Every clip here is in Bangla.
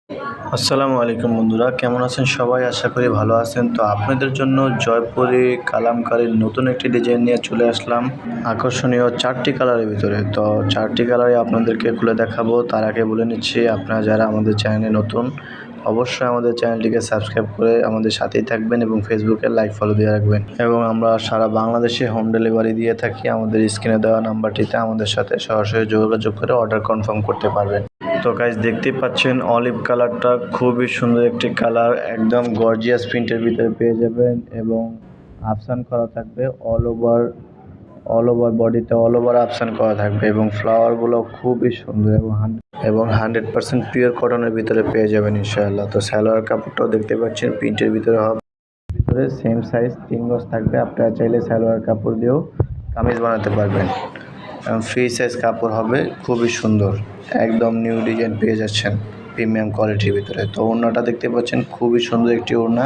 আসসালামু আলাইকুম বন্ধুরা, কেমন আছেন সবাই? আশা করি ভালো আছেন। তো আপনাদের জন্য জয়পুরি কালামকারীর নতুন একটি ডিজাইন নিয়ে চলে আসলাম আকর্ষণীয় 4টি কালারের ভিতরে। তো 4টি কালারে আপনাদেরকে খুলে দেখাবো। তার আগে বলে নিচ্ছি, আপনারা যারা আমাদের চ্যানেলে নতুন, অবশ্যই আমাদের চ্যানেলটিকে সাবস্ক্রাইব করে আমাদের সাথেই থাকবেন এবং ফেসবুকে লাইক ফলো দিয়ে রাখবেন। এবং আমরা সারা বাংলাদেশে হোম ডেলিভারি দিয়ে থাকি। আমাদের স্ক্রিনে দেওয়া নাম্বারটিতে আমাদের সাথে সরাসরি যোগাযোগ করে অর্ডার কনফার্ম করতে পারবেন। তো গাইস, দেখতেই পাচ্ছেন অলিভ কালারটা খুবই সুন্দর একটি কালার, একদম গর্জিয়াস প্রিন্টের ভিতরে পেয়ে যাবেন এবং আফসান করা থাকবে অল ওভার বডিতে, অল ওভার আফসান করা থাকবে এবং ফ্লাওয়ারগুলো খুবই সুন্দর এবং 100% পিওর কটনের ভিতরে পেয়ে যাবেন ইনশাআল্লাহ। তো সালোয়ার কাপড়টাও দেখতে পাচ্ছেন প্রিন্টের ভিতরে হবে, ভিতরে সেম সাইজ 3 গজ থাকবে। আপনারা চাইলে সালোয়ার কাপড় দিয়েও কামিজ বানাতে পারবেন এবং ফ্রি সাইজ কাপড় হবে, খুবই সুন্দর, একদম নিউ ডিজাইন পেয়ে যাচ্ছেন প্রিমিয়াম কোয়ালিটির ভিতরে। তো ওড়নাটা দেখতে পাচ্ছেন খুবই সুন্দর একটি ওড়না,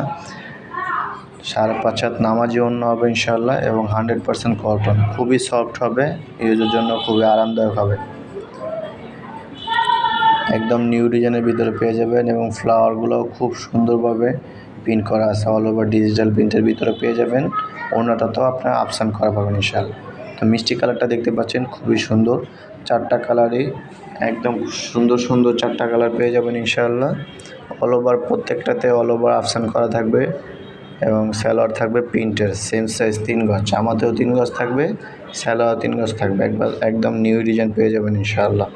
5.5 হাত নামাজি ওড়না হবে ইনশাআল্লাহ এবং 100% কটন, খুবই সফট হবে, ইউজের জন্য খুবই আরামদায়ক হবে। একদম নিউ ডিজাইনের ভিতরে পেয়ে যাবেন এবং ফ্লাওয়ারগুলোও খুব সুন্দরভাবে প্রিন্ট করা আছে, অল ওভার ডিজিটাল প্রিন্টের ভিতরে পেয়ে যাবেন। ওড়নাটাতেও আপনারা আফসান করা পাবেন ইনশাআল্লাহ। তো মিষ্টি কালারটা দেখতে পাচ্ছেন খুবই সুন্দর, 4টা কালারই একদম সুন্দর সুন্দর 4টা কালার পেয়ে যাবেন ইনশাআল্লাহ। অল ওভার প্রত্যেকটাতে অল ওভার আফসান করা থাকবে এবং সালোয়ার থাকবে প্রিন্টের সেম সাইজ 3 গজ, জামাতেও 3 গজ থাকবে, সালোয়ার 3 গজ থাকবে, একদম নিউ ডিজাইন পেয়ে যাবেন ইনশাআল্লাহ।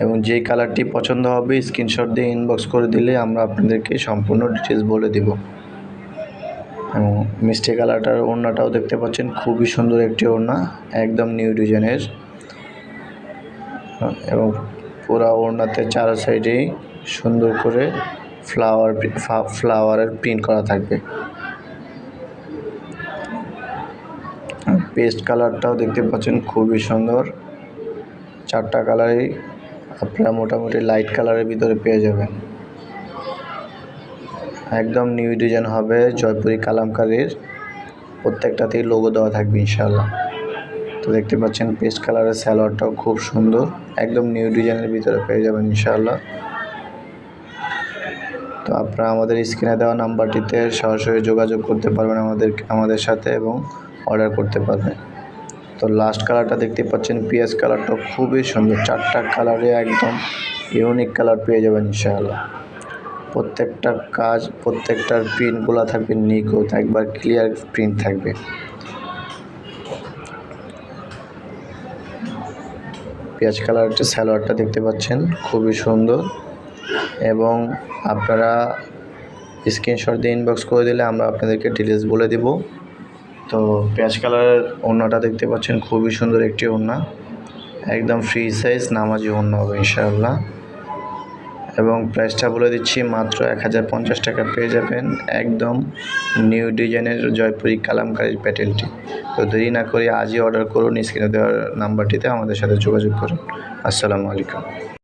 এবং যেই কালারটি পছন্দ হবে স্ক্রিনশট দিয়ে ইনবক্স করে দিলে আমরা আপনাদেরকে সম্পূর্ণ ডিটেলস বলে দিব। এবং মিষ্টি কালারটার ওড়নাটাও দেখতে পাচ্ছেন খুবই সুন্দর একটি ওড়না, একদম নিউ ডিজাইনের এবং পুরা ওড়নাতে 4 সাইডেই সুন্দর করে ফ্লাওয়ারের প্রিন্ট করা থাকবে। পেস্ট কালারটাও দেখতে পাচ্ছেন খুবই সুন্দর, 4টা কালারই আপনারা মোটামুটি লাইট কালারের ভিতরে পেয়ে যাবেন। একদম নিউ ডিজাইন হবে জয়পুরি কালামকারীর, প্রত্যেকটাতেই লোগো দেওয়া থাকবে ইনশাআল্লাহ। তো দেখতে পাচ্ছেন পেস্ট কালারের সালোয়ারটাও খুব সুন্দর, একদম নিউ ডিজাইনের ভিতরে পেয়ে যাবেন ইনশাআল্লাহ। তো আপনারা আমাদের স্ক্রিনে দেওয়া নাম্বারটিতে সরাসরি যোগাযোগ করতে পারবেন আমাদের সাথে এবং অর্ডার করতে পারবেন। তো লাস্ট কালারটা দেখতে পাচ্ছেন পিঁয়াজ কালারটা খুবই সুন্দর, 4টা কালারে একদম ইউনিক কালার পেয়ে যাবেন ইনশাআল্লাহ। প্রত্যেকটা কাজ, প্রত্যেকটার প্রিন্টগুলো থাকবে নিখুঁত, একবার ক্লিয়ার প্রিন্ট থাকবে। পেঁয়াজ কালারটা সালোয়ারটা দেখতে পাচ্ছেন খুবই সুন্দর এবং আপনারা স্ক্রিনশট দিয়ে ইনবক্স করে দিলে আমরা আপনাদেরকে ডিটেলস বলে দেব। তো পেঁয়াজ কালারের ওড়নাটা দেখতে পাচ্ছেন খুবই সুন্দর একটি ওড়না, একদম ফ্রি সাইজ নামাজি ওড়না হবে ইনশাআল্লাহ এবং প্রাইসটা বলে দিচ্ছি, মাত্র 1050 টাকা পেয়ে যাবেন একদম নিউ ডিজাইনের জয়পুরি কালামকারীর প্যাটেলটি। তো দেরি না করে আজই অর্ডার করুন, স্ক্রিনে দেওয়ার নাম্বারটিতে আমাদের সাথে যোগাযোগ করুন। আসসালামু আলাইকুম।